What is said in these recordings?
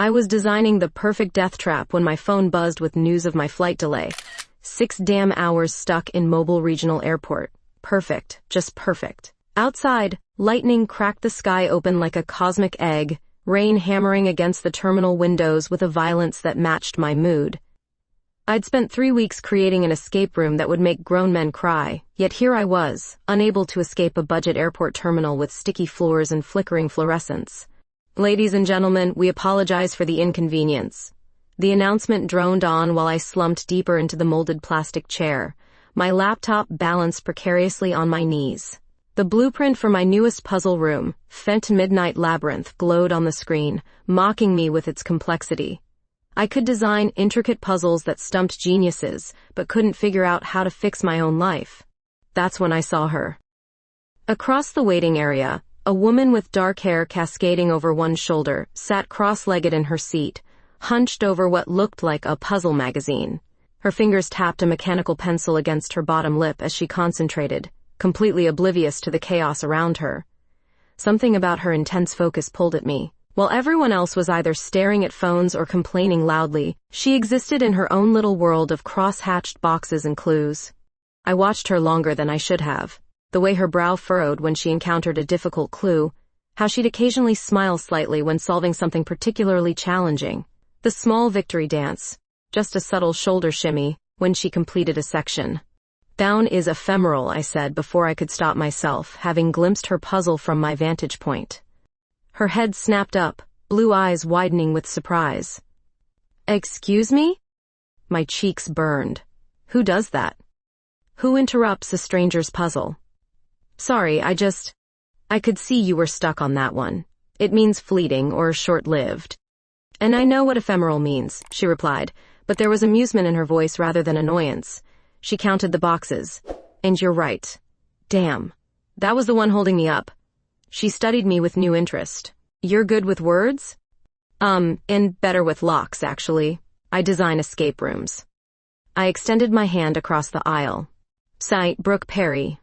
I was designing the perfect death trap when my phone buzzed with news of my flight delay. 6 damn hours stuck in Mobile Regional Airport. Perfect. Just perfect. Outside, lightning cracked the sky open like a cosmic egg, rain hammering against the terminal windows with a violence that matched my mood. I'd spent 3 weeks creating an escape room that would make grown men cry, yet here I was, unable to escape a budget airport terminal with sticky floors and flickering fluorescents. Ladies and gentlemen, we apologize for the inconvenience. The announcement droned on while I slumped deeper into the molded plastic chair, my laptop balanced precariously on my knees. The blueprint for my newest puzzle room, Fent Midnight Labyrinth, glowed on the screen, mocking me with its complexity. I could design intricate puzzles that stumped geniuses, but couldn't figure out how to fix my own life. That's when I saw her. Across the waiting area, a woman with dark hair cascading over one shoulder sat cross-legged in her seat, hunched over what looked like a puzzle magazine. Her fingers tapped a mechanical pencil against her bottom lip as she concentrated, completely oblivious to the chaos around her. Something about her intense focus pulled at me. While everyone else was either staring at phones or complaining loudly, she existed in her own little world of cross-hatched boxes and clues. I watched her longer than I should have. The way her brow furrowed when she encountered a difficult clue, how she'd occasionally smile slightly when solving something particularly challenging. The small victory dance, just a subtle shoulder shimmy, when she completed a section. Down is ephemeral, I said before I could stop myself, having glimpsed her puzzle from my vantage point. Her head snapped up, blue eyes widening with surprise. Excuse me? My cheeks burned. Who does that? Who interrupts a stranger's puzzle? Sorry, I could see you were stuck on that one. It means fleeting or short-lived. And I know what ephemeral means, she replied, but there was amusement in her voice rather than annoyance. She counted the boxes. And you're right. Damn. That was the one holding me up. She studied me with new interest. You're good with words? And better with locks, actually. I design escape rooms. I extended my hand across the aisle. Sight, Brooke Perry.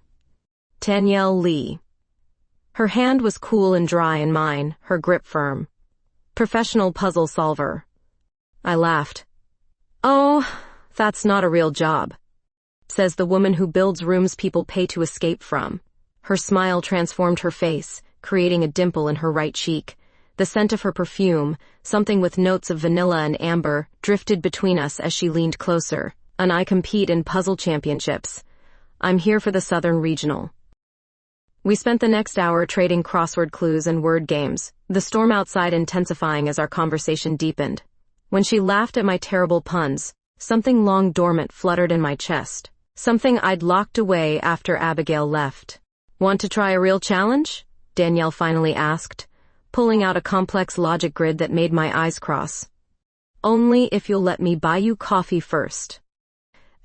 Danielle Lee. Her hand was cool and dry in mine, her grip firm. Professional puzzle solver. I laughed. Oh, that's not a real job, says the woman who builds rooms people pay to escape from. Her smile transformed her face, creating a dimple in her right cheek. The scent of her perfume, something with notes of vanilla and amber, drifted between us as she leaned closer. And I compete in puzzle championships. I'm here for the Southern Regional. We spent the next hour trading crossword clues and word games, the storm outside intensifying as our conversation deepened. When she laughed at my terrible puns, something long dormant fluttered in my chest, something I'd locked away after Abigail left. Want to try a real challenge? Danielle finally asked, pulling out a complex logic grid that made my eyes cross. Only if you'll let me buy you coffee first.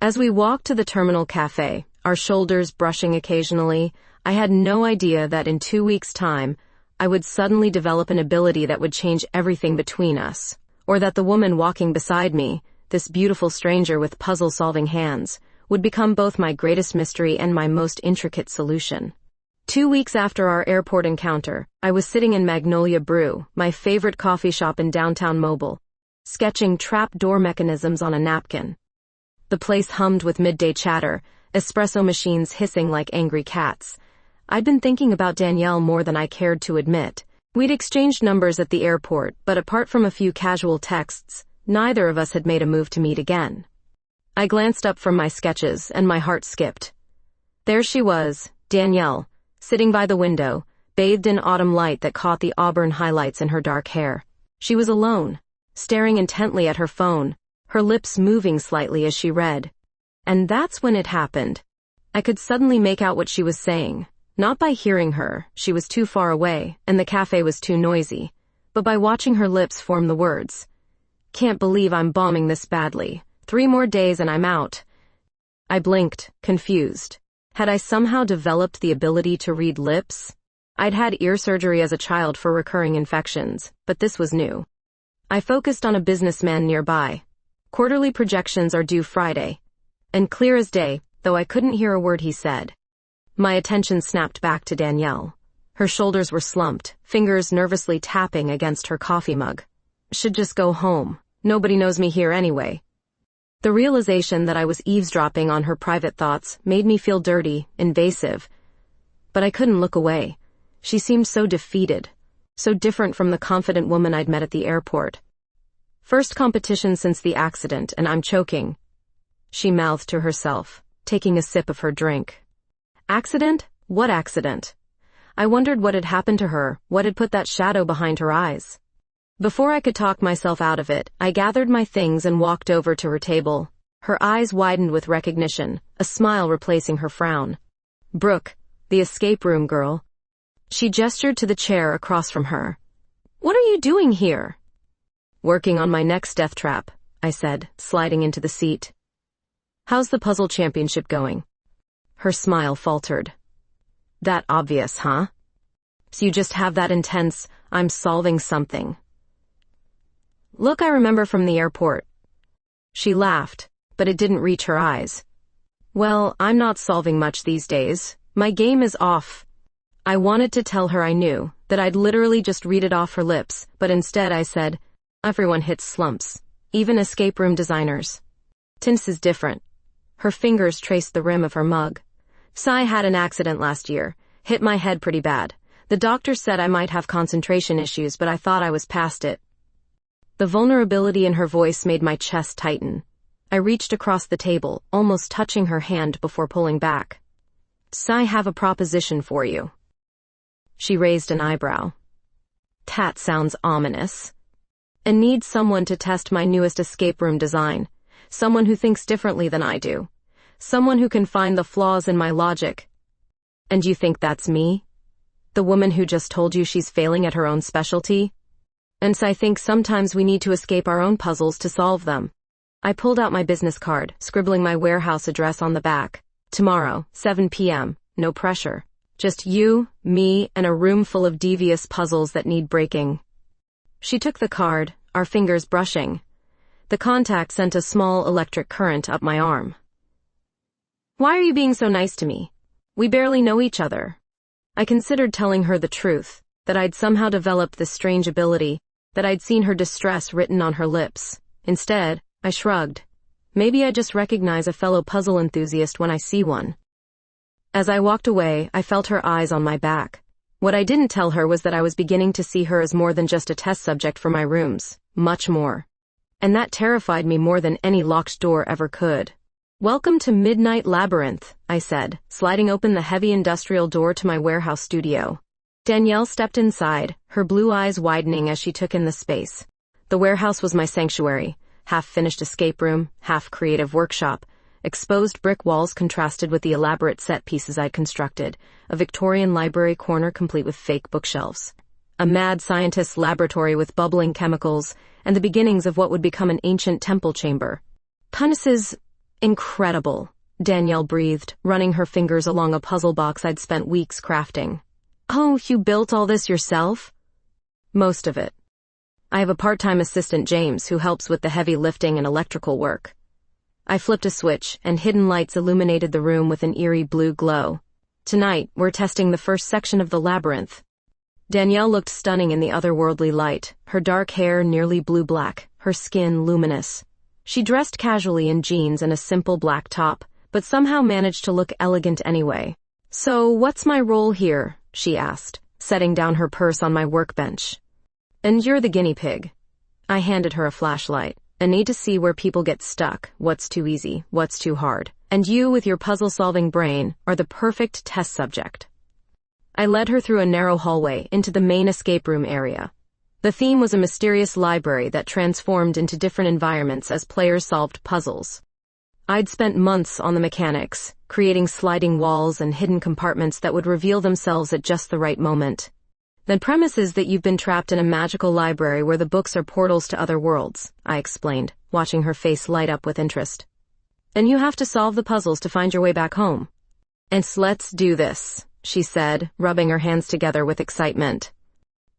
As we walked to the terminal cafe, our shoulders brushing occasionally, I had no idea that in 2 weeks' time, I would suddenly develop an ability that would change everything between us, or that the woman walking beside me, this beautiful stranger with puzzle-solving hands, would become both my greatest mystery and my most intricate solution. 2 weeks after our airport encounter, I was sitting in Magnolia Brew, my favorite coffee shop in downtown Mobile, sketching trap door mechanisms on a napkin. The place hummed with midday chatter, espresso machines hissing like angry cats. I'd been thinking about Danielle more than I cared to admit. We'd exchanged numbers at the airport, but apart from a few casual texts, neither of us had made a move to meet again. I glanced up from my sketches, and my heart skipped. There she was, Danielle, sitting by the window, bathed in autumn light that caught the auburn highlights in her dark hair. She was alone, staring intently at her phone, her lips moving slightly as she read. And that's when it happened. I could suddenly make out what she was saying. Not by hearing her, she was too far away, and the cafe was too noisy, but by watching her lips form the words. Can't believe I'm bombing this badly. 3 more days and I'm out. I blinked, confused. Had I somehow developed the ability to read lips? I'd had ear surgery as a child for recurring infections, but this was new. I focused on a businessman nearby. Quarterly projections are due Friday. And clear as day, though I couldn't hear a word he said. My attention snapped back to Danielle. Her shoulders were slumped, fingers nervously tapping against her coffee mug. Should just go home. Nobody knows me here anyway. The realization that I was eavesdropping on her private thoughts made me feel dirty, invasive. But I couldn't look away. She seemed so defeated, so different from the confident woman I'd met at the airport. First competition since the accident, and I'm choking, she mouthed to herself, taking a sip of her drink. Accident? What accident? I wondered what had happened to her, what had put that shadow behind her eyes. Before I could talk myself out of it, I gathered my things and walked over to her table. Her eyes widened with recognition, a smile replacing her frown. Brooke, the escape room girl. She gestured to the chair across from her. What are you doing here? Working on my next death trap, I said, sliding into the seat. How's the puzzle championship going? Her smile faltered. That obvious, huh? So you just have that intense, I'm solving something. Look, I remember from the airport. She laughed, but it didn't reach her eyes. Well, I'm not solving much these days. My game is off. I wanted to tell her I knew, that I'd literally just read it off her lips, but instead I said, everyone hits slumps, even escape room designers. Tin's is different. Her fingers traced the rim of her mug. Sai had an accident last year, hit my head pretty bad. The doctor said I might have concentration issues, but I thought I was past it. The vulnerability in her voice made my chest tighten. I reached across the table, almost touching her hand before pulling back. I have a proposition for you. She raised an eyebrow. That sounds ominous. I need someone to test my newest escape room design. Someone who thinks differently than I do. Someone who can find the flaws in my logic. And you think that's me? The woman who just told you she's failing at her own specialty? And so I think sometimes we need to escape our own puzzles to solve them. I pulled out my business card, scribbling my warehouse address on the back. Tomorrow, 7 p.m., no pressure. Just you, me, and a room full of devious puzzles that need breaking. She took the card, our fingers brushing. The contact sent a small electric current up my arm. Why are you being so nice to me? We barely know each other. I considered telling her the truth, that I'd somehow developed this strange ability, that I'd seen her distress written on her lips. Instead, I shrugged. Maybe I just recognize a fellow puzzle enthusiast when I see one. As I walked away, I felt her eyes on my back. What I didn't tell her was that I was beginning to see her as more than just a test subject for my rooms, much more. And that terrified me more than any locked door ever could. Welcome to Midnight Labyrinth, I said, sliding open the heavy industrial door to my warehouse studio. Danielle stepped inside, her blue eyes widening as she took in the space. The warehouse was my sanctuary, half-finished escape room, half-creative workshop. Exposed brick walls contrasted with the elaborate set pieces I'd constructed, a Victorian library corner complete with fake bookshelves, a mad scientist's laboratory with bubbling chemicals, and the beginnings of what would become an ancient temple chamber. This is incredible, Danielle breathed, running her fingers along a puzzle box I'd spent weeks crafting. Oh, you built all this yourself? Most of it. I have a part-time assistant, James, who helps with the heavy lifting and electrical work. I flipped a switch, and hidden lights illuminated the room with an eerie blue glow. Tonight, we're testing the first section of the labyrinth. Danielle looked stunning in the otherworldly light, her dark hair nearly blue-black, her skin luminous. She dressed casually in jeans and a simple black top, but somehow managed to look elegant anyway. So, what's my role here? She asked, setting down her purse on my workbench. And you're the guinea pig. I handed her a flashlight. I need to see where people get stuck, what's too easy, what's too hard. And you, with your puzzle-solving brain, are the perfect test subject. I led her through a narrow hallway into the main escape room area. The theme was a mysterious library that transformed into different environments as players solved puzzles. I'd spent months on the mechanics, creating sliding walls and hidden compartments that would reveal themselves at just the right moment. The premise is that you've been trapped in a magical library where the books are portals to other worlds, I explained, watching her face light up with interest. And you have to solve the puzzles to find your way back home. And let's do this, she said, rubbing her hands together with excitement.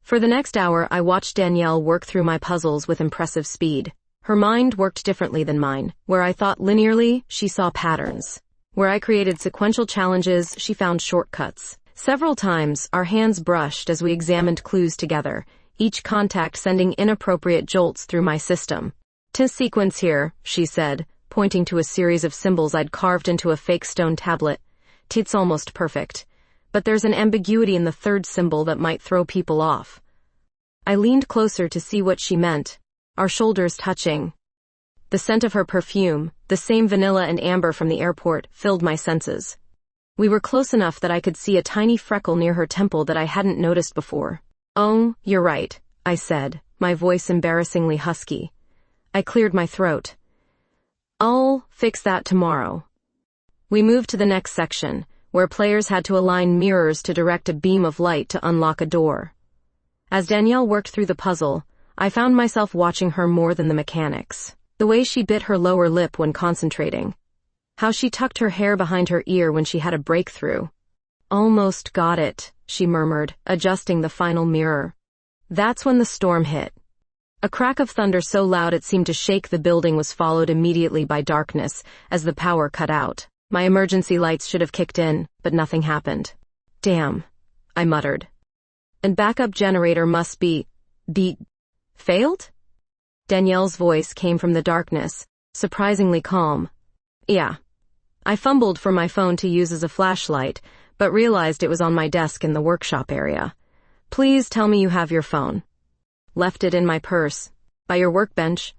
For the next hour, I watched Danielle work through my puzzles with impressive speed. Her mind worked differently than mine. Where I thought linearly, she saw patterns. Where I created sequential challenges, she found shortcuts. Several times, our hands brushed as we examined clues together, each contact sending inappropriate jolts through my system. "'Tis sequence here," she said, pointing to a series of symbols I'd carved into a fake stone tablet. "'Tis almost perfect. But there's an ambiguity in the third symbol that might throw people off." I leaned closer to see what she meant, our shoulders touching. The scent of her perfume, the same vanilla and amber from the airport, filled my senses. We were close enough that I could see a tiny freckle near her temple that I hadn't noticed before. "Oh, you're right," I said, my voice embarrassingly husky. I cleared my throat. "I'll fix that tomorrow." We moved to the next section, where players had to align mirrors to direct a beam of light to unlock a door. As Danielle worked through the puzzle, I found myself watching her more than the mechanics. The way she bit her lower lip when concentrating. How she tucked her hair behind her ear when she had a breakthrough. "Almost got it," she murmured, adjusting the final mirror. That's when the storm hit. A crack of thunder so loud it seemed to shake the building was followed immediately by darkness as the power cut out. My emergency lights should have kicked in, but nothing happened. "Damn," I muttered. "And backup generator must be failed?" Danielle's voice came from the darkness, surprisingly calm. "Yeah." I fumbled for my phone to use as a flashlight, but realized it was on my desk in the workshop area. "Please tell me you have your phone." "Left it in my purse. By your workbench."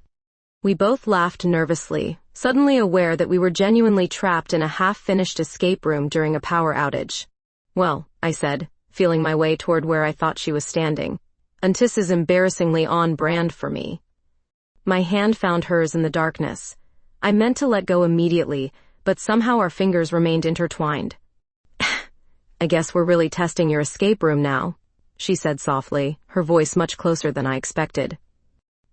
We both laughed nervously, suddenly aware that we were genuinely trapped in a half-finished escape room during a power outage. "Well," I said, feeling my way toward where I thought she was standing. "This is embarrassingly on brand for me." My hand found hers in the darkness. I meant to let go immediately, but somehow our fingers remained intertwined. "I guess we're really testing your escape room now," she said softly, her voice much closer than I expected.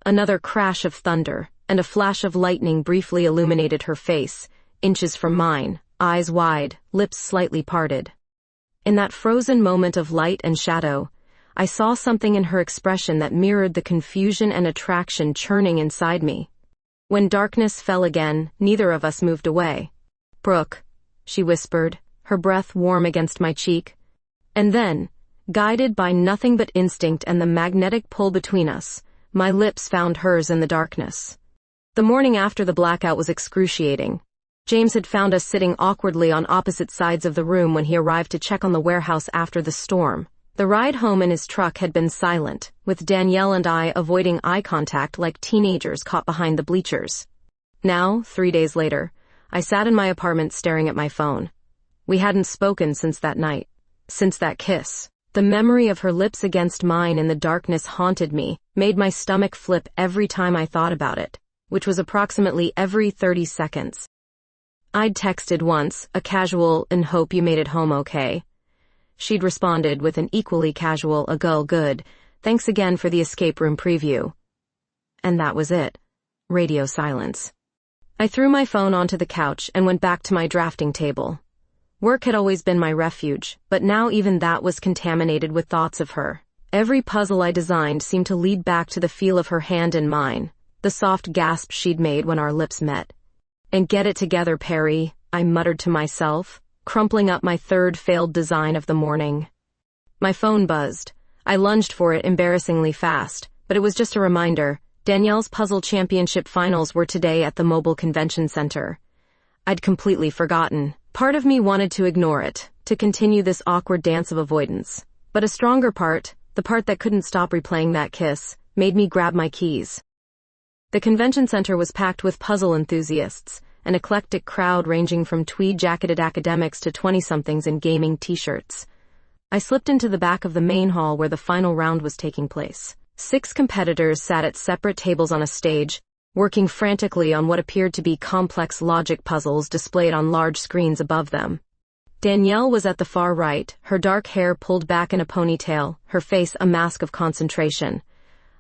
Another crash of thunder, and a flash of lightning briefly illuminated her face, inches from mine, eyes wide, lips slightly parted. In that frozen moment of light and shadow, I saw something in her expression that mirrored the confusion and attraction churning inside me. When darkness fell again, neither of us moved away. "Brooke," she whispered, her breath warm against my cheek. And then, guided by nothing but instinct and the magnetic pull between us, my lips found hers in the darkness. The morning after the blackout was excruciating. James had found us sitting awkwardly on opposite sides of the room when he arrived to check on the warehouse after the storm. The ride home in his truck had been silent, with Danielle and I avoiding eye contact like teenagers caught behind the bleachers. Now, 3 days later, I sat in my apartment staring at my phone. We hadn't spoken since that night. Since that kiss. The memory of her lips against mine in the darkness haunted me, made my stomach flip every time I thought about it, which was approximately every 30 seconds. I'd texted once, a casual, "and hope you made it home okay." She'd responded with an equally casual, "a girl good, thanks again for the escape room preview." And that was it. Radio silence. I threw my phone onto the couch and went back to my drafting table. Work had always been my refuge, but now even that was contaminated with thoughts of her. Every puzzle I designed seemed to lead back to the feel of her hand in mine, the soft gasp she'd made when our lips met. "And get it together, Perry," I muttered to myself, crumpling up my third failed design of the morning. My phone buzzed. I lunged for it embarrassingly fast, but it was just a reminder. Danielle's Puzzle Championship finals were today at the Mobile Convention Center. I'd completely forgotten. Part of me wanted to ignore it, to continue this awkward dance of avoidance. But a stronger part, the part that couldn't stop replaying that kiss, made me grab my keys. The convention center was packed with puzzle enthusiasts, an eclectic crowd ranging from tweed-jacketed academics to 20-somethings in gaming t-shirts. I slipped into the back of the main hall where the final round was taking place. 6 competitors sat at separate tables on a stage, working frantically on what appeared to be complex logic puzzles displayed on large screens above them. Danielle was at the far right, her dark hair pulled back in a ponytail, her face a mask of concentration.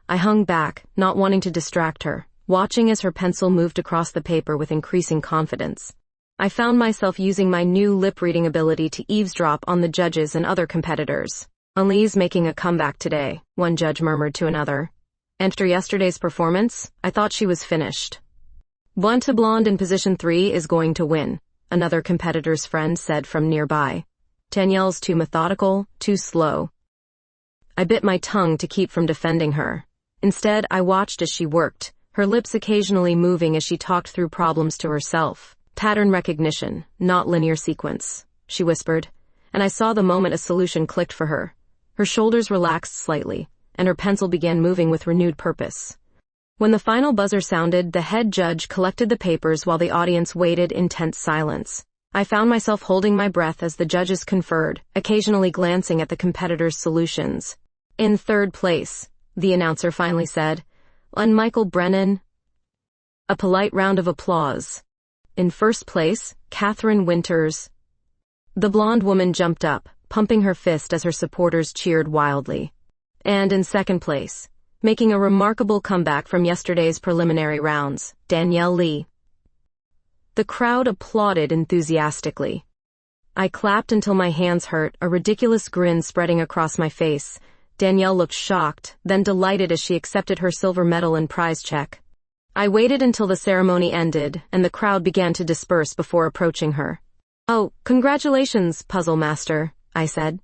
I hung back, not wanting to distract her, watching as her pencil moved across the paper with increasing confidence. I found myself using my new lip-reading ability to eavesdrop on the judges and other competitors. "Elise making a comeback today," one judge murmured to another. "After yesterday's performance, I thought she was finished." "Blonde blonde in position 3 is going to win," another competitor's friend said from nearby. "Danielle's too methodical, too slow." I bit my tongue to keep from defending her. Instead, I watched as she worked, her lips occasionally moving as she talked through problems to herself. Pattern recognition, not linear sequence, she whispered, and I saw the moment a solution clicked for her. Her shoulders relaxed slightly, and her pencil began moving with renewed purpose. When the final buzzer sounded, the head judge collected the papers while the audience waited in tense silence. I found myself holding my breath as the judges conferred, occasionally glancing at the competitors' solutions. In third place, the announcer finally said, and Michael Brennan. A polite round of applause. In first place, Catherine Winters. The blonde woman jumped up, pumping her fist as her supporters cheered wildly. And in second place, making a remarkable comeback from yesterday's preliminary rounds, Danielle Lee. The crowd applauded enthusiastically. I clapped until my hands hurt, a ridiculous grin spreading across my face. Danielle looked shocked, then delighted as she accepted her silver medal and prize check. I waited until the ceremony ended, and the crowd began to disperse before approaching her. "Oh, congratulations, Puzzle Master," I said.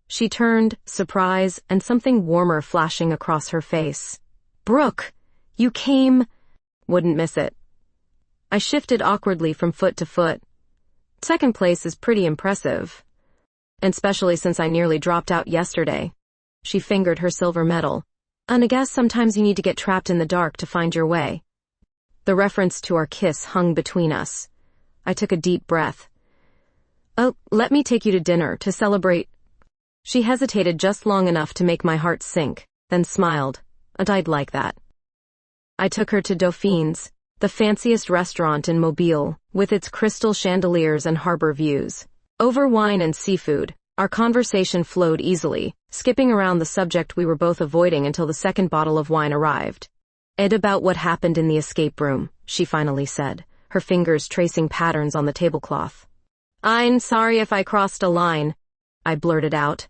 She turned, surprise and something warmer flashing across her face. "Brooke, you came—" Wouldn't miss it. I shifted awkwardly from foot to foot. Second place is pretty impressive. Especially since I nearly dropped out yesterday. She fingered her silver medal. And I guess sometimes you need to get trapped in the dark to find your way. The reference to our kiss hung between us. I took a deep breath. "Oh, let me take you to dinner to celebrate." She hesitated just long enough to make my heart sink, then smiled. And I'd like that. I took her to Dauphine's, the fanciest restaurant in Mobile, with its crystal chandeliers and harbor views. Over wine and seafood, our conversation flowed easily, skipping around the subject we were both avoiding until the second bottle of wine arrived. "Ed, about what happened in the escape room," she finally said, her fingers tracing patterns on the tablecloth. "I'm sorry if I crossed a line," I blurted out.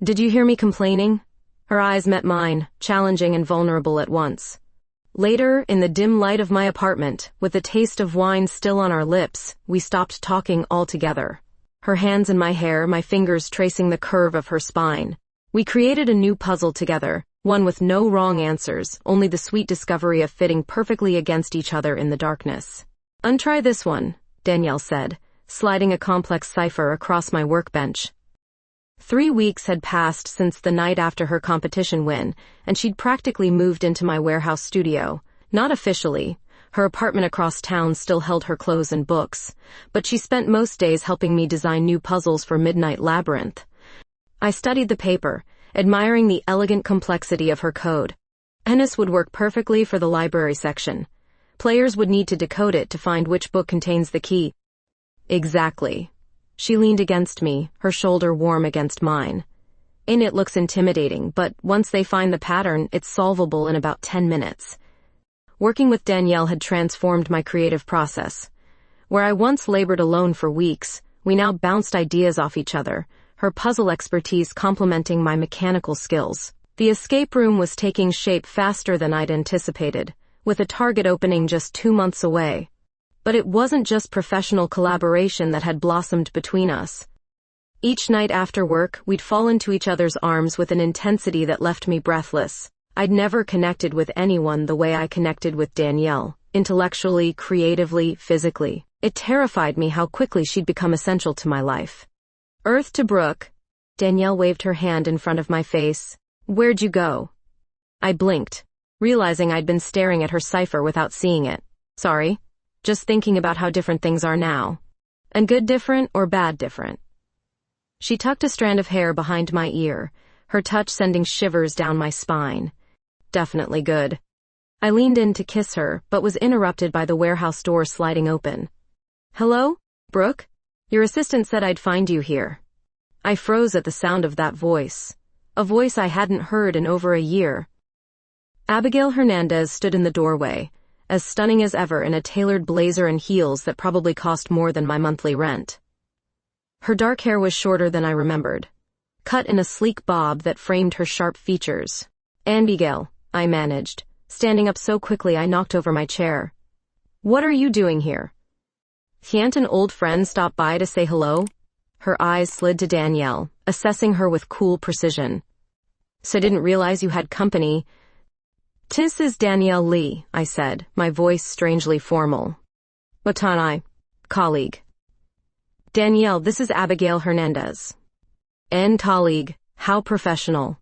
"Did you hear me complaining?" Her eyes met mine, challenging and vulnerable at once. Later, in the dim light of my apartment, with the taste of wine still on our lips, we stopped talking altogether. Her hands in my hair, my fingers tracing the curve of her spine. We created a new puzzle together, one with no wrong answers, only the sweet discovery of fitting perfectly against each other in the darkness. "Untry this one," Danielle said, sliding a complex cipher across my workbench. 3 weeks had passed since the night after her competition win, and she'd practically moved into my warehouse studio. Not officially. Her apartment across town still held her clothes and books, but she spent most days helping me design new puzzles for Midnight Labyrinth. I studied the paper, admiring the elegant complexity of her code. Ennis would work perfectly for the library section. Players would need to decode it to find which book contains the key. Exactly. She leaned against me, her shoulder warm against mine. In it looks intimidating, but once they find the pattern, it's solvable in about 10 minutes. Working with Danielle had transformed my creative process. Where I once labored alone for weeks, we now bounced ideas off each other, her puzzle expertise complementing my mechanical skills. The escape room was taking shape faster than I'd anticipated, with a target opening just 2 months away. But it wasn't just professional collaboration that had blossomed between us. Each night after work, we'd fall into each other's arms with an intensity that left me breathless. I'd never connected with anyone the way I connected with Danielle, intellectually, creatively, physically. It terrified me how quickly she'd become essential to my life. "Earth to Brooke." Danielle waved her hand in front of my face. "Where'd you go?" I blinked, realizing I'd been staring at her cipher without seeing it. "Sorry. Just thinking about how different things are now." "And good different or bad different?" She tucked a strand of hair behind my ear, her touch sending shivers down my spine. "Definitely good." I leaned in to kiss her, but was interrupted by the warehouse door sliding open. "Hello, Brooke? Your assistant said I'd find you here." I froze at the sound of that voice. A voice I hadn't heard in over a year. Abigail Hernandez stood in the doorway, as stunning as ever in a tailored blazer and heels that probably cost more than my monthly rent. Her dark hair was shorter than I remembered, cut in a sleek bob that framed her sharp features. "Abigail," I managed, standing up so quickly I knocked over my chair. "What are you doing here?" "Can't an old friend stop by to say hello?" Her eyes slid to Danielle, assessing her with cool precision. So I didn't realize you had company. "'Tis is Danielle Lee," I said, my voice strangely formal. "Watanai, colleague." "Danielle, this is Abigail Hernandez." "And colleague, how professional."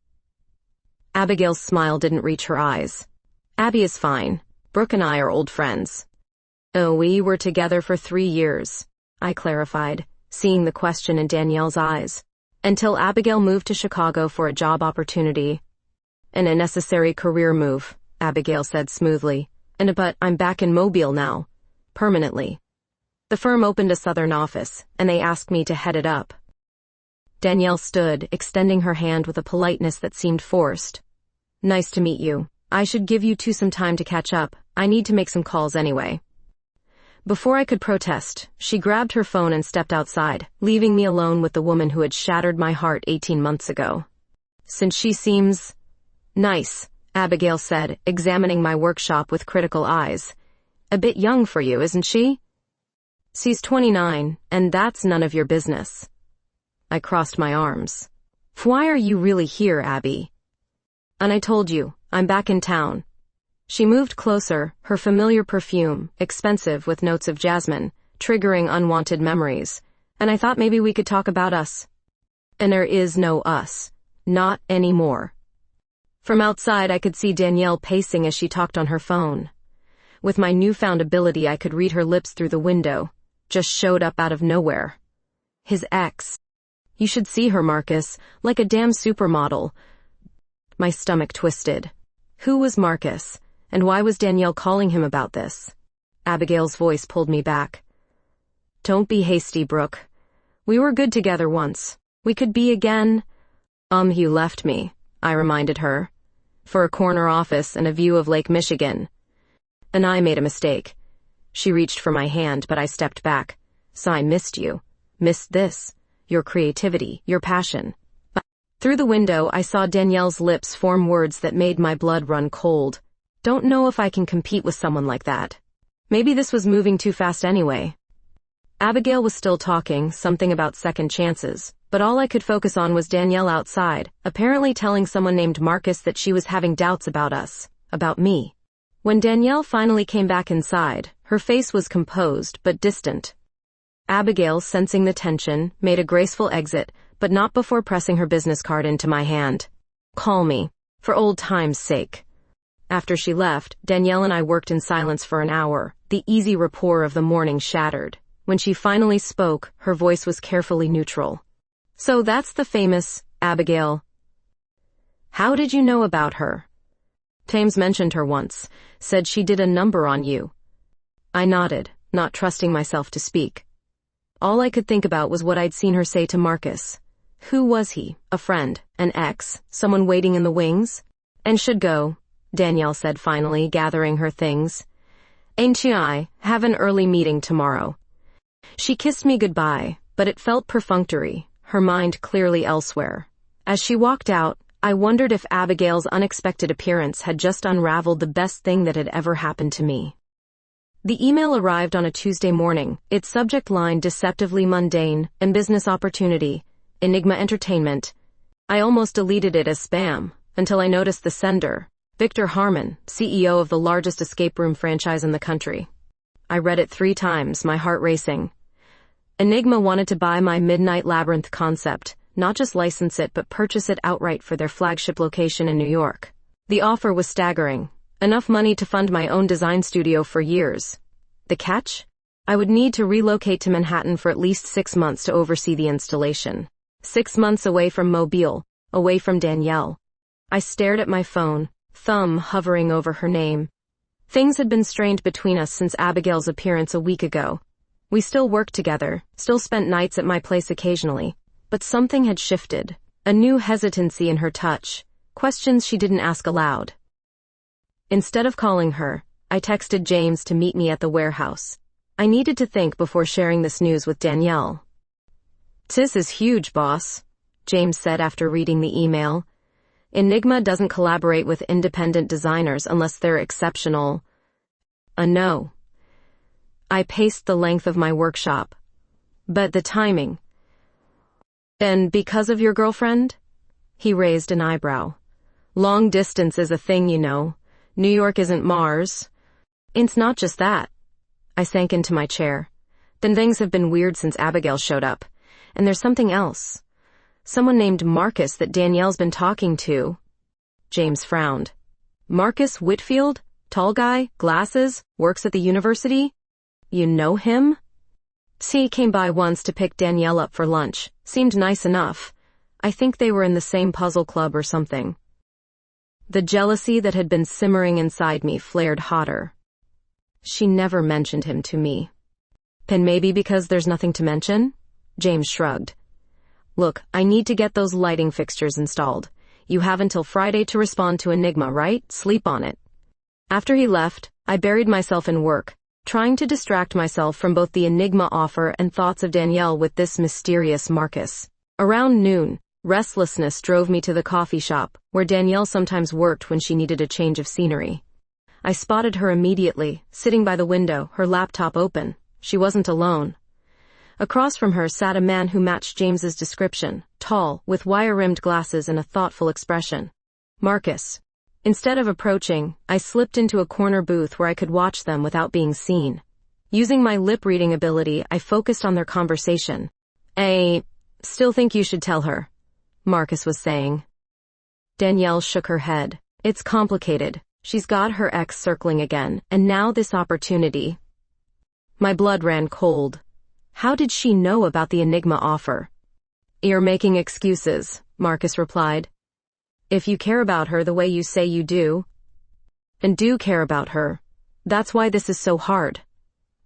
Abigail's smile didn't reach her eyes. "Abby is fine. Brooke and I are old friends." "Oh, we were together for 3 years," I clarified, seeing the question in Danielle's eyes. "Until Abigail moved to Chicago for a job opportunity." "And a necessary career move," Abigail said smoothly. But I'm back in Mobile now. Permanently. The firm opened a southern office, and they asked me to head it up." Danielle stood, extending her hand with a politeness that seemed forced. "Nice to meet you. I should give you two some time to catch up. I need to make some calls anyway." Before I could protest, she grabbed her phone and stepped outside, leaving me alone with the woman who had shattered my heart 18 months ago. "Since she seems nice," Abigail said, examining my workshop with critical eyes. "A bit young for you, isn't she?" "She's 29, and that's none of your business." I crossed my arms. "Why are you really here, Abby?" "And I told you, I'm back in town." She moved closer, her familiar perfume, expensive with notes of jasmine, triggering unwanted memories. "And I thought maybe we could talk about us." "And there is no us. Not anymore." From outside, I could see Danielle pacing as she talked on her phone. With my newfound ability, I could read her lips through the window. Just showed up out of nowhere. His ex. "You should see her, Marcus, like a damn supermodel." My stomach twisted. Who was Marcus? And why was Danielle calling him about this? Abigail's voice pulled me back. "Don't be hasty, Brooke. We were good together once. We could be again." You left me," I reminded her, "for a corner office and a view of Lake Michigan." "And I made a mistake." She reached for my hand, but I stepped back. "So I missed you. Missed this. Your creativity, your passion." Through the window, I saw Danielle's lips form words that made my blood run cold. "Don't know if I can compete with someone like that." Maybe this was moving too fast anyway. Abigail was still talking, something about second chances, but all I could focus on was Danielle outside, apparently telling someone named Marcus that she was having doubts about us, about me. When Danielle finally came back inside, her face was composed but distant. Abigail, sensing the tension, made a graceful exit, but not before pressing her business card into my hand. "Call me, for old time's sake." After she left, Danielle and I worked in silence for an hour, the easy rapport of the morning shattered. When she finally spoke, her voice was carefully neutral. "So that's the famous Abigail. How did you know about her?" "Tames mentioned her once, said she did a number on you." I nodded, not trusting myself to speak. All I could think about was what I'd seen her say to Marcus. Who was he? A friend? An ex? Someone waiting in the wings? "And should go," Danielle said finally, gathering her things. "Ain't I have an early meeting tomorrow." She kissed me goodbye, but it felt perfunctory, her mind clearly elsewhere. As she walked out, I wondered if Abigail's unexpected appearance had just unraveled the best thing that had ever happened to me. The email arrived on a Tuesday morning, its subject line deceptively mundane, and business opportunity, Enigma Entertainment. I almost deleted it as spam, until I noticed the sender, Victor Harmon, CEO of the largest escape room franchise in the country. I read it 3 times, my heart racing. Enigma wanted to buy my Midnight Labyrinth concept, not just license it but purchase it outright for their flagship location in New York. The offer was staggering. Enough money to fund my own design studio for years. The catch? I would need to relocate to Manhattan for at least 6 months to oversee the installation. 6 months away from Mobile, away from Danielle. I stared at my phone, thumb hovering over her name. Things had been strained between us since Abigail's appearance a week ago. We still worked together, still spent nights at my place occasionally. But something had shifted. A new hesitancy in her touch. Questions she didn't ask aloud. Instead of calling her, I texted James to meet me at the warehouse. I needed to think before sharing this news with Danielle. "This is huge, boss," James said after reading the email. "Enigma doesn't collaborate with independent designers unless they're exceptional." No. I paced the length of my workshop. "But the timing." "And because of your girlfriend?" He raised an eyebrow. Long distance is a thing, you know. New York isn't Mars. It's not just that. I sank into my chair. Then things have been weird since Abigail showed up. And there's something else. Someone named Marcus that Danielle's been talking to. James frowned. Marcus Whitfield? Tall guy, glasses, works at the university? You know him? He came by once to pick Danielle up for lunch. Seemed nice enough. I think they were in the same puzzle club or something. The jealousy that had been simmering inside me flared hotter. She never mentioned him to me. And maybe because there's nothing to mention? James shrugged. Look, I need to get those lighting fixtures installed. You have until Friday to respond to Enigma, right? Sleep on it. After he left, I buried myself in work, trying to distract myself from both the Enigma offer and thoughts of Danielle with this mysterious Marcus. Around noon, restlessness drove me to the coffee shop, where Danielle sometimes worked when she needed a change of scenery. I spotted her immediately, sitting by the window, her laptop open. She wasn't alone. Across from her sat a man who matched James's description, tall, with wire-rimmed glasses and a thoughtful expression. Marcus. Instead of approaching, I slipped into a corner booth where I could watch them without being seen. Using my lip-reading ability, I focused on their conversation. I still think you should tell her, Marcus was saying. Danielle shook her head. It's complicated. She's got her ex circling again, and now this opportunity. My blood ran cold. How did she know about the Enigma offer? You're making excuses, Marcus replied. If you care about her the way you say you do, and do care about her, that's why this is so hard.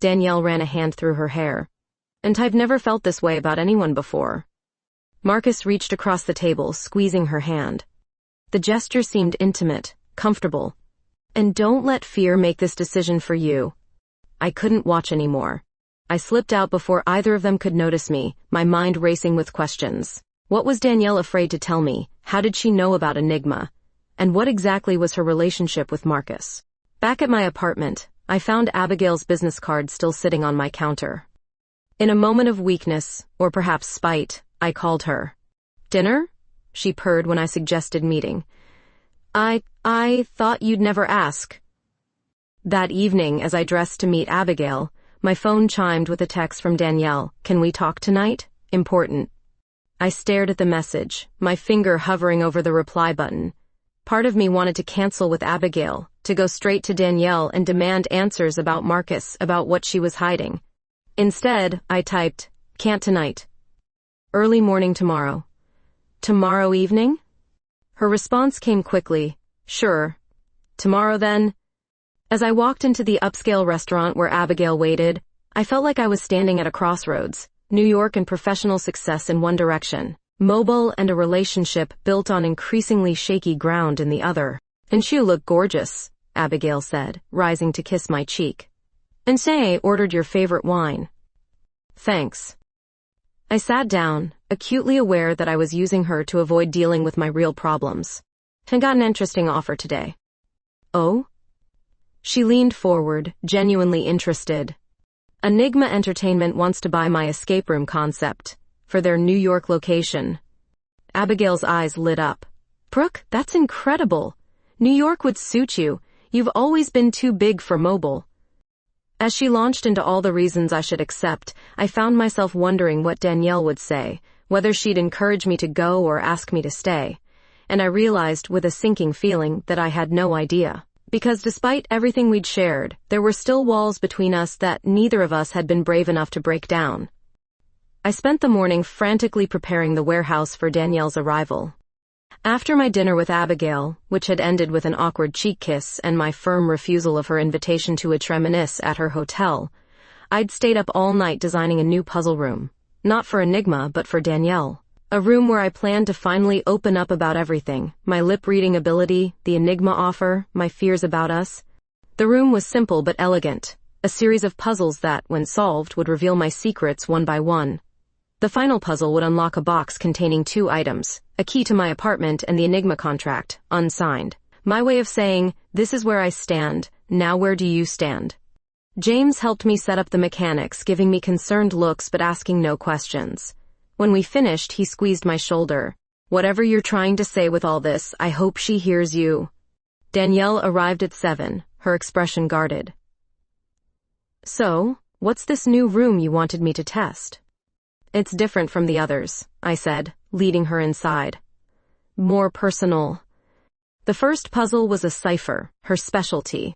Danielle ran a hand through her hair. And I've never felt this way about anyone before. Marcus reached across the table, squeezing her hand. The gesture seemed intimate, comfortable. And don't let fear make this decision for you. I couldn't watch anymore. I slipped out before either of them could notice me, my mind racing with questions. What was Danielle afraid to tell me? How did she know about Enigma? And what exactly was her relationship with Marcus? Back at my apartment, I found Abigail's business card still sitting on my counter. In a moment of weakness, or perhaps spite, I called her. Dinner? She purred when I suggested meeting. I thought you'd never ask. That evening, as I dressed to meet Abigail, my phone chimed with a text from Danielle. Can we talk tonight? Important. I stared at the message, my finger hovering over the reply button. Part of me wanted to cancel with Abigail, to go straight to Danielle and demand answers about Marcus, about what she was hiding. Instead, I typed, can't tonight. Early morning tomorrow. Tomorrow evening? Her response came quickly. Sure. Tomorrow then? As I walked into the upscale restaurant where Abigail waited, I felt like I was standing at a crossroads, New York and professional success in one direction, mobile and a relationship built on increasingly shaky ground in the other. And you look gorgeous, Abigail said, rising to kiss my cheek. And say, ordered your favorite wine. Thanks. I sat down, acutely aware that I was using her to avoid dealing with my real problems. And got an interesting offer today. Oh? She leaned forward, genuinely interested. Enigma Entertainment wants to buy my escape room concept for their New York location. Abigail's eyes lit up. Brooke, that's incredible. New York would suit you. You've always been too big for mobile. As she launched into all the reasons I should accept, I found myself wondering what Danielle would say, whether she'd encourage me to go or ask me to stay. And I realized with a sinking feeling that I had no idea. Because despite everything we'd shared, there were still walls between us that neither of us had been brave enough to break down. I spent the morning frantically preparing the warehouse for Danielle's arrival. After my dinner with Abigail, which had ended with an awkward cheek kiss and my firm refusal of her invitation to a treminis at her hotel, I'd stayed up all night designing a new puzzle room. Not for Enigma, but for Danielle. A room where I planned to finally open up about everything, my lip-reading ability, the Enigma offer, my fears about us. The room was simple but elegant, a series of puzzles that, when solved, would reveal my secrets one by one. The final puzzle would unlock a box containing 2 items, a key to my apartment and the Enigma contract, unsigned. My way of saying, this is where I stand, now where do you stand? James helped me set up the mechanics, giving me concerned looks but asking no questions. When we finished, he squeezed my shoulder. Whatever you're trying to say with all this, I hope she hears you. Danielle arrived at 7, her expression guarded. So, what's this new room you wanted me to test? It's different from the others, I said, leading her inside. More personal. The first puzzle was a cipher, her specialty.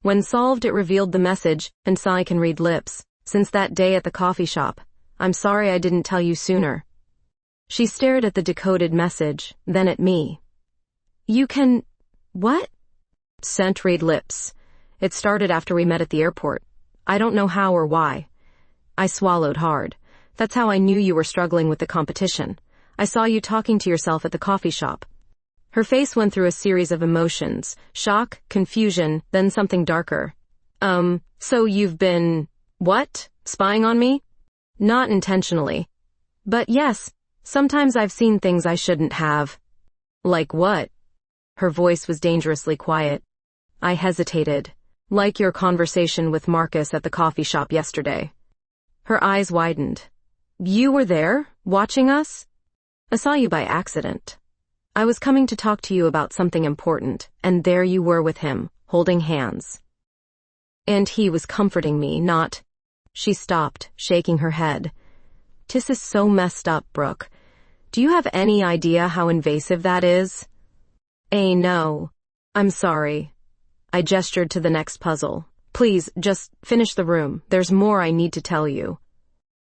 When solved, it revealed the message, and saw I can read lips. Since that day at the coffee shop, I'm sorry I didn't tell you sooner. She stared at the decoded message, then at me. You can... what? Sent read lips. It started after we met at the airport. I don't know how or why. I swallowed hard. That's how I knew you were struggling with the competition. I saw you talking to yourself at the coffee shop. Her face went through a series of emotions. Shock, confusion, then something darker. So you've been... what? Spying on me? Not intentionally. But yes, sometimes I've seen things I shouldn't have. Like what? Her voice was dangerously quiet. I hesitated. Like your conversation with Marcus at the coffee shop yesterday. Her eyes widened. You were there, watching us? I saw you by accident. I was coming to talk to you about something important, and there you were with him, holding hands. And he was comforting me, not... She stopped, shaking her head. This is so messed up, Brooke. Do you have any idea how invasive that is? No. I'm sorry. I gestured to the next puzzle. Please, just finish the room. There's more I need to tell you.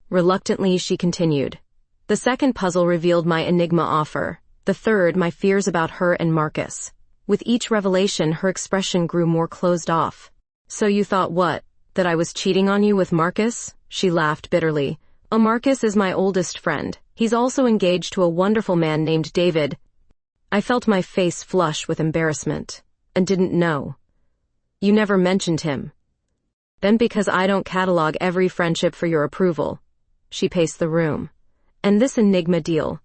Reluctantly, she continued. The second puzzle revealed my enigma offer. The third, my fears about her and Marcus. With each revelation, her expression grew more closed off. So you thought what? That I was cheating on you with Marcus? She laughed bitterly. Marcus is my oldest friend. He's also engaged to a wonderful man named David. I felt my face flush with embarrassment, and didn't know. You never mentioned him. Then because I don't catalog every friendship for your approval. She paced the room. And this enigma deal.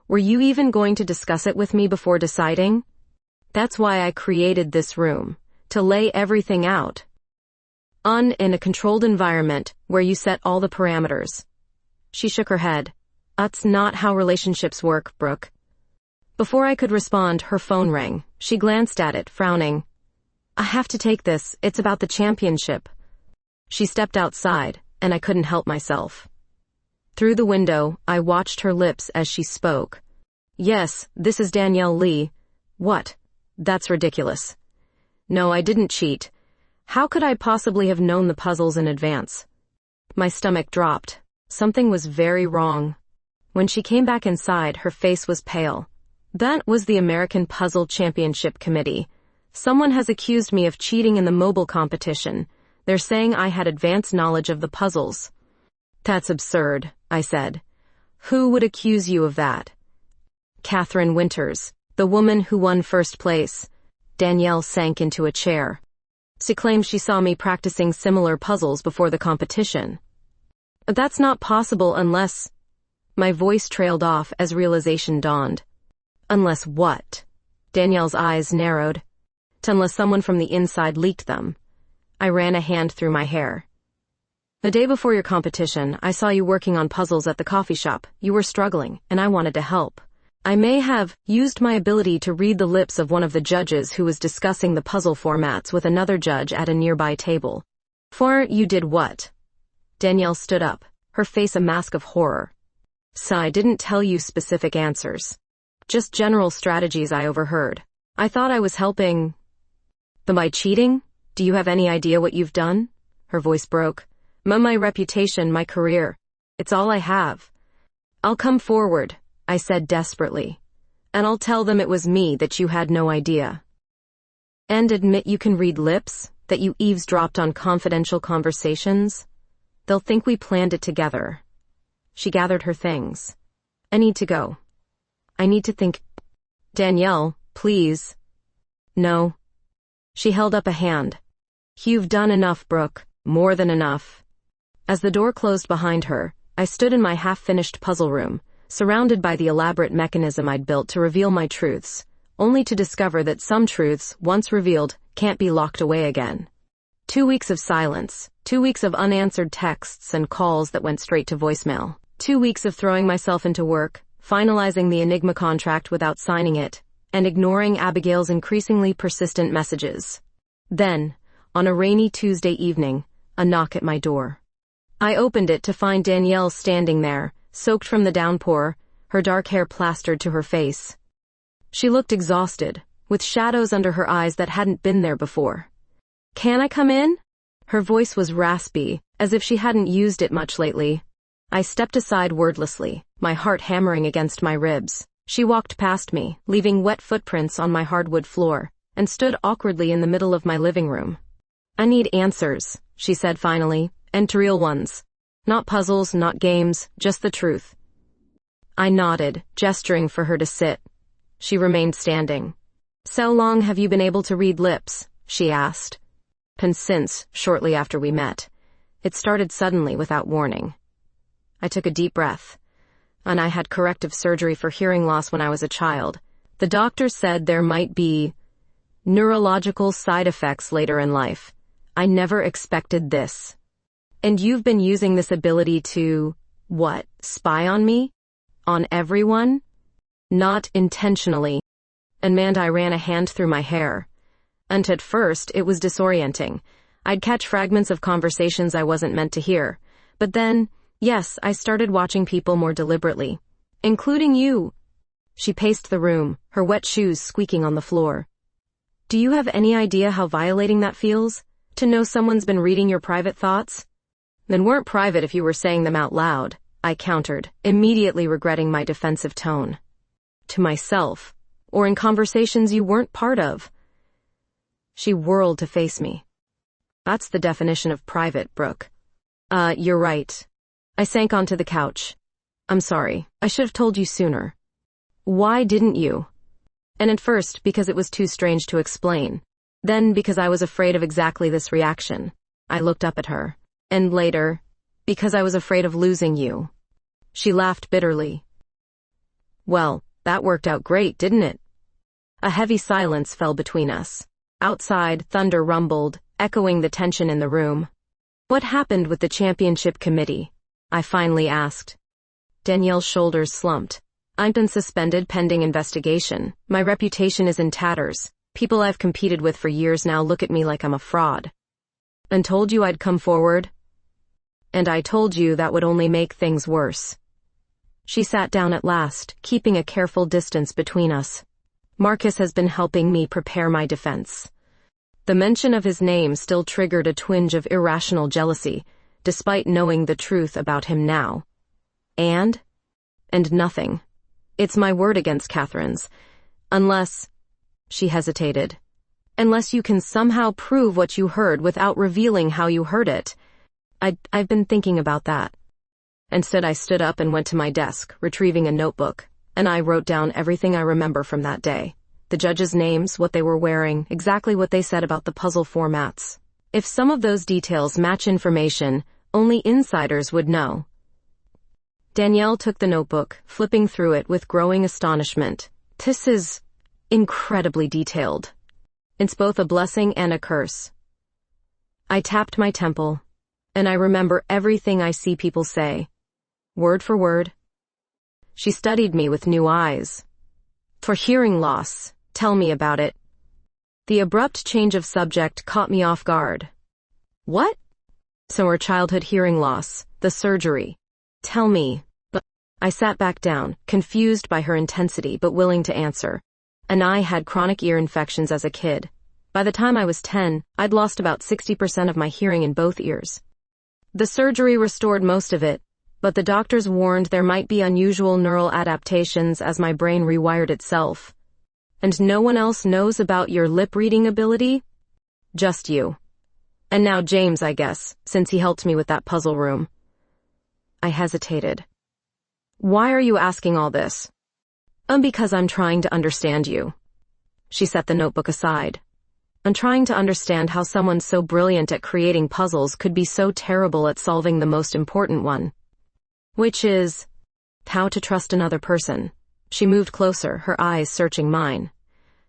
Were you even going to discuss it with me before deciding? That's why I created this room. To lay everything out. In a controlled environment where you set all the parameters. She shook her head. That's not how relationships work, Brooke. Before I could respond, her phone rang. She glanced at it, frowning. I have to take this. It's about the championship. She stepped outside, and I couldn't help myself. Through the window, I watched her lips as she spoke. Yes, this is Danielle Lee. What? That's ridiculous. No, I didn't cheat. How could I possibly have known the puzzles in advance? My stomach dropped. Something was very wrong. When she came back inside, her face was pale. That was the American Puzzle Championship Committee. Someone has accused me of cheating in the mobile competition. They're saying I had advanced knowledge of the puzzles. That's absurd, I said. Who would accuse you of that? Catherine Winters, the woman who won first place. Danielle sank into a chair. She claims she saw me practicing similar puzzles before the competition. That's not possible unless... My voice trailed off as realization dawned. Unless what? Danielle's eyes narrowed. Unless someone from the inside leaked them. I ran a hand through my hair. The day before your competition, I saw you working on puzzles at the coffee shop. You were struggling, and I wanted to help. I may have used my ability to read the lips of one of the judges who was discussing the puzzle formats with another judge at a nearby table. For you did what? Danielle stood up, her face a mask of horror. So I didn't tell you specific answers. Just general strategies I overheard. I thought I was helping. But by cheating? Do you have any idea what you've done? Her voice broke. My reputation, my career. It's all I have. I'll come forward, I said desperately. And I'll tell them it was me, that you had no idea. And admit you can read lips, that you eavesdropped on confidential conversations. They'll think we planned it together. She gathered her things. I need to go. I need to think. Danielle, please. No. She held up a hand. You've done enough, Brooke. More than enough. As the door closed behind her, I stood in my half-finished puzzle room, surrounded by the elaborate mechanism I'd built to reveal my truths, only to discover that some truths, once revealed, can't be locked away again. 2 weeks of silence, 2 weeks of unanswered texts and calls that went straight to voicemail, 2 weeks of throwing myself into work, finalizing the Enigma contract without signing it, and ignoring Abigail's increasingly persistent messages. Then, on a rainy Tuesday evening, a knock at my door. I opened it to find Danielle standing there, soaked from the downpour, her dark hair plastered to her face. She looked exhausted, with shadows under her eyes that hadn't been there before. "Can I come in?" Her voice was raspy, as if she hadn't used it much lately. I stepped aside wordlessly, my heart hammering against my ribs. She walked past me, leaving wet footprints on my hardwood floor, and stood awkwardly in the middle of my living room. "I need answers," she said finally, "and real ones. Not puzzles, not games, just the truth." I nodded, gesturing for her to sit. She remained standing. "So long have you been able to read lips?" she asked. "And since, shortly after we met. It started suddenly without warning." I took a deep breath. "And I had corrective surgery for hearing loss when I was a child. The doctor said there might be neurological side effects later in life. I never expected this. And you've been using this ability to, what, spy on me? On everyone?" "Not intentionally." And I ran a hand through my hair. And at first, it was disorienting. I'd catch fragments of conversations I wasn't meant to hear. But then, yes, I started watching people more deliberately. Including you. She paced the room, her wet shoes squeaking on the floor. "Do you have any idea how violating that feels? To know someone's been reading your private thoughts?" "Then weren't private if you were saying them out loud," I countered, immediately regretting my defensive tone. "To myself, or in conversations you weren't part of." She whirled to face me. "That's the definition of private, Brooke." You're right." I sank onto the couch. "I'm sorry. I should have told you sooner." "Why didn't you?" And at first, because it was too strange to explain. Then, because I was afraid of exactly this reaction. I looked up at her. And later, because I was afraid of losing you. She laughed bitterly. "Well, that worked out great, didn't it?" A heavy silence fell between us. Outside, thunder rumbled, echoing the tension in the room. "What happened with the championship committee?" I finally asked. Danielle's shoulders slumped. "I've been suspended pending investigation. My reputation is in tatters. People I've competed with for years now look at me like I'm a fraud." "And told you I'd come forward?" "And I told you that would only make things worse." She sat down at last, keeping a careful distance between us. "Marcus has been helping me prepare my defense." The mention of his name still triggered a twinge of irrational jealousy, despite knowing the truth about him now. And nothing. It's my word against Catherine's. Unless, she hesitated, unless you can somehow prove what you heard without revealing how you heard it. I've been thinking about that. Instead, I stood up and went to my desk, retrieving a notebook, and I wrote down everything I remember from that day. The judges' names, what they were wearing, exactly what they said about the puzzle formats. If some of those details match information, only insiders would know. Danielle took the notebook, flipping through it with growing astonishment. "This is incredibly detailed. It's both a blessing and a curse." I tapped my temple, and I remember everything I see people say, word for word. She studied me with new eyes. "For hearing loss, tell me about it." The abrupt change of subject caught me off guard. "What?" "So her childhood hearing loss, the surgery. Tell me." But I sat back down, confused by her intensity but willing to answer. And I had chronic ear infections as a kid. By the time I was 10, I'd lost about 60% of my hearing in both ears. The surgery restored most of it, but the doctors warned there might be unusual neural adaptations as my brain rewired itself. "And no one else knows about your lip-reading ability?" "Just you. And now James, I guess, since he helped me with that puzzle room." I hesitated. "Why are you asking all this?" Because I'm trying to understand you." She set the notebook aside. "I'm trying to understand how someone so brilliant at creating puzzles could be so terrible at solving the most important one. Which is, how to trust another person." She moved closer, her eyes searching mine.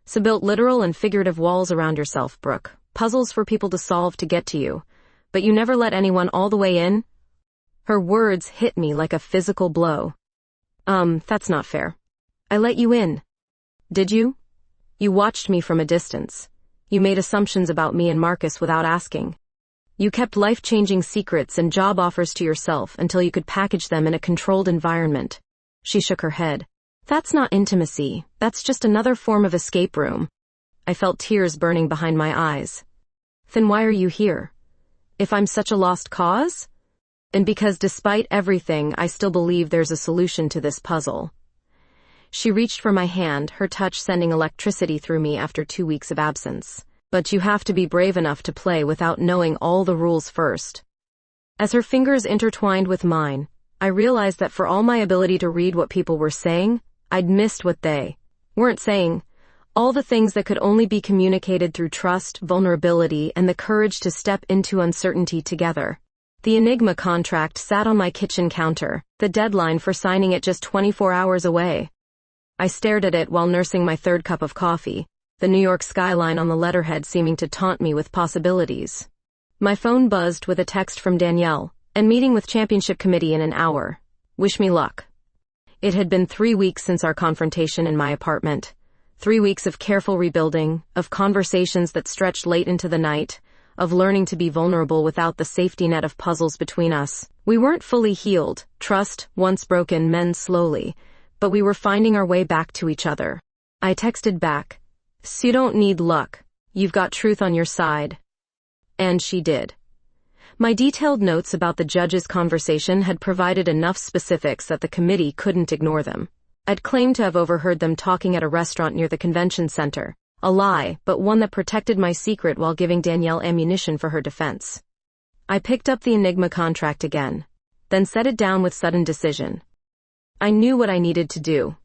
"So built literal and figurative walls around yourself, Brooke. Puzzles for people to solve to get to you. But you never let anyone all the way in?" Her words hit me like a physical blow. That's not fair. I let you in. Did you? You watched me from a distance. You made assumptions about me and Marcus without asking. You kept life-changing secrets and job offers to yourself until you could package them in a controlled environment. She shook her head. That's not intimacy. That's just another form of escape room. I felt tears burning behind my eyes. Then why are you here? If I'm such a lost cause? And because despite everything, I still believe there's a solution to this puzzle. She reached for my hand, her touch sending electricity through me after 2 weeks of absence. But you have to be brave enough to play without knowing all the rules first. As her fingers intertwined with mine, I realized that for all my ability to read what people were saying, I'd missed what they weren't saying. All the things that could only be communicated through trust, vulnerability, and the courage to step into uncertainty together. The Enigma contract sat on my kitchen counter, the deadline for signing it just 24 hours away. I stared at it while nursing my third cup of coffee, the New York skyline on the letterhead seeming to taunt me with possibilities. My phone buzzed with a text from Danielle, and meeting with championship committee in an hour. Wish me luck. It had been 3 weeks since our confrontation in my apartment. 3 weeks of careful rebuilding, of conversations that stretched late into the night, of learning to be vulnerable without the safety net of puzzles between us. We weren't fully healed, trust, once broken, mends slowly, but we were finding our way back to each other. I texted back, "So you don't need luck. You've got truth on your side." And she did. My detailed notes about the judge's conversation had provided enough specifics that the committee couldn't ignore them. I'd claimed to have overheard them talking at a restaurant near the convention center. A lie, but one that protected my secret while giving Danielle ammunition for her defense. I picked up the Enigma contract again, then set it down with sudden decision. I knew what I needed to do.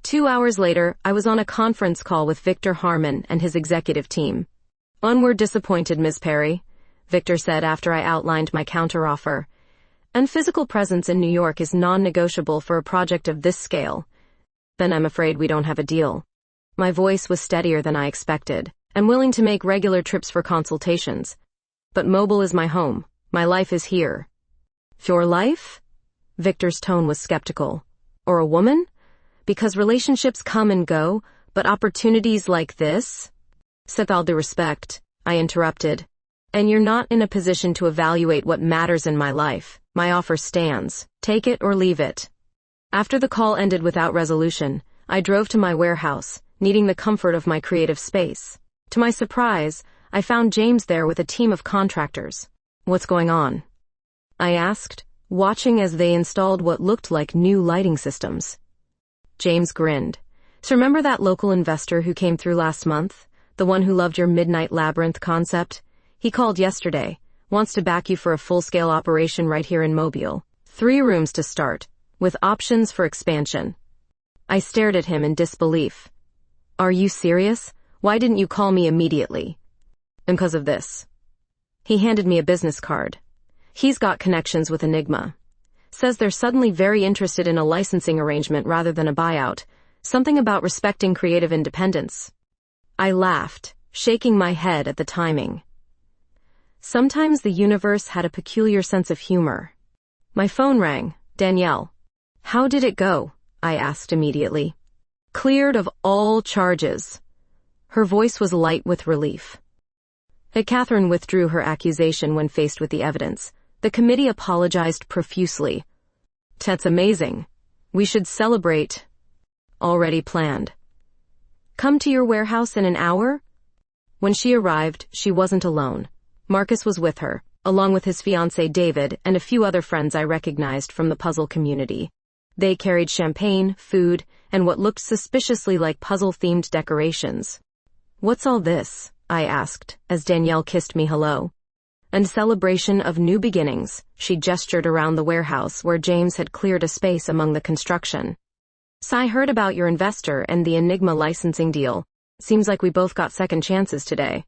2 hours later, I was on a conference call with Victor Harmon and his executive team. "We're disappointed, Ms. Perry," Victor said after I outlined my counteroffer. "And physical presence in New York is non-negotiable for a project of this scale. Then I'm afraid we don't have a deal." My voice was steadier than I expected, and willing to make regular trips for consultations. "But mobile is my home. My life is here." "Your life?" Victor's tone was skeptical. "Or a woman? Because relationships come and go, but opportunities like this?" "With all due respect," I interrupted. "And you're not in a position to evaluate what matters in my life. My offer stands. Take it or leave it." After the call ended without resolution, I drove to my warehouse, needing the comfort of my creative space. To my surprise, I found James there with a team of contractors. "What's going on?" I asked, watching as they installed what looked like new lighting systems. James grinned. "So remember that local investor who came through last month? The one who loved your Midnight Labyrinth concept? He called yesterday, wants to back you for a full-scale operation right here in Mobile. 3 rooms to start, with options for expansion." I stared at him in disbelief. "Are you serious? Why didn't you call me immediately?" "And because of this." He handed me a business card. "He's got connections with Enigma. Says they're suddenly very interested in a licensing arrangement rather than a buyout. Something about respecting creative independence." I laughed, shaking my head at the timing. Sometimes the universe had a peculiar sense of humor. My phone rang. "Danielle." "How did it go?" I asked immediately. "Cleared of all charges." Her voice was light with relief. Catherine withdrew her accusation when faced with the evidence. The committee apologized profusely. "That's amazing. We should celebrate." "Already planned." "Come to your warehouse in an hour?" When she arrived, she wasn't alone. Marcus was with her, along with his fiancé David and a few other friends I recognized from the puzzle community. They carried champagne, food, and what looked suspiciously like puzzle-themed decorations. "What's all this?" I asked, as Danielle kissed me hello. "A celebration of new beginnings," she gestured around the warehouse where James had cleared a space among the construction. "So I heard about your investor and the Enigma licensing deal. Seems like we both got second chances today."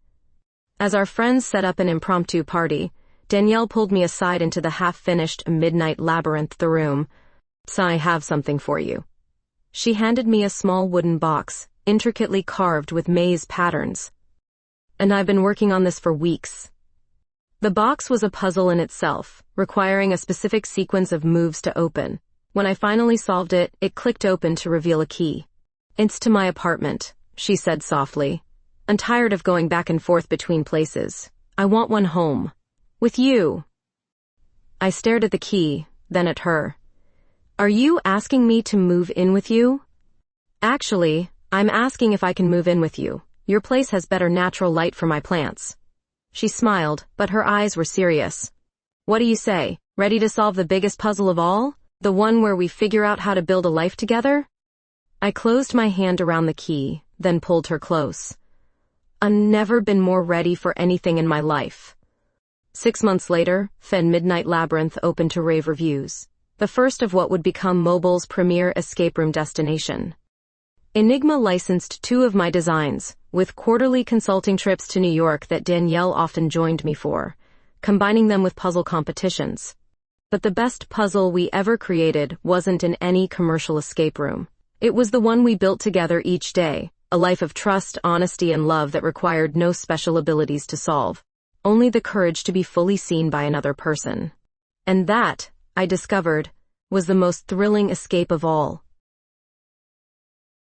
As our friends set up an impromptu party, Danielle pulled me aside into the half-finished Midnight Labyrinth the room. "So I have something for you." She handed me a small wooden box, intricately carved with maze patterns. "And I've been working on this for weeks." The box was a puzzle in itself, requiring a specific sequence of moves to open. When I finally solved it, it clicked open to reveal a key. "It's to my apartment," she said softly. "I'm tired of going back and forth between places. I want one home. With you." I stared at the key, then at her. "Are you asking me to move in with you?" "Actually, I'm asking if I can move in with you. Your place has better natural light for my plants." She smiled, but her eyes were serious. "What do you say? Ready to solve the biggest puzzle of all? The one where we figure out how to build a life together?" I closed my hand around the key, then pulled her close. I've never been more ready for anything in my life. 6 months later, Fen Midnight Labyrinth opened to rave reviews. The first of what would become mobile's premier escape room destination. Enigma licensed 2 of my designs, with quarterly consulting trips to New York that Danielle often joined me for, combining them with puzzle competitions. But the best puzzle we ever created wasn't in any commercial escape room. It was the one we built together each day, a life of trust, honesty, and love that required no special abilities to solve, only the courage to be fully seen by another person. And that, I discovered, was the most thrilling escape of all.